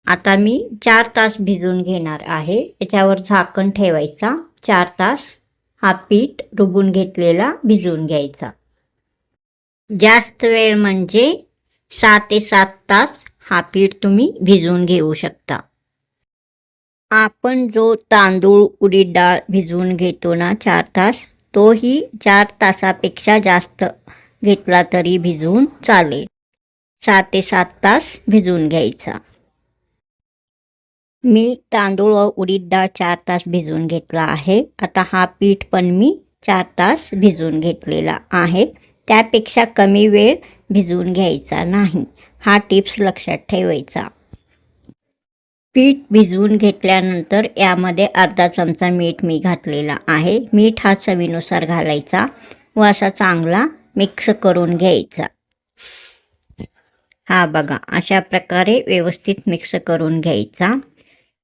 आता मी 4 तास भिजवून घेणार आहे. याच्यावर झाकण ठेवायचा. 4 तास हा पीठ रुबून घेतलेला भिजवून घ्यायचा. जास्त वेळ म्हणजे 6 ते 7 तास हा पीठ तुम्ही भिजवून घेऊ शकता. आपण जो तांदूळ उडीद डाळ भिजवून घेतो ना 4 तास, तोही 4 तासापेक्षा जास्त घेतला तरी भिजवून चालेल. 6 ते 7 तास भिजवून घ्यायचा. मी तांदूळ व उडीद डाळ 4 तास भिजवून घेतला आहे. आता हा पीठ पण मी 4 तास भिजवून घेतलेला आहे. त्यापेक्षा कमी वेळ भिजवून घ्यायचा नाही. हा टिप्स लक्षात ठेवायचा. पीठ भिजवून घेतल्यानंतर यामध्ये अर्धा चमचा मीठ मी घातलेला आहे. मीठ हा चवीनुसार घालायचा व असा चांगला मिक्स करून घ्यायचा. हा बघा, अशा प्रकारे व्यवस्थित मिक्स करून घ्यायचा.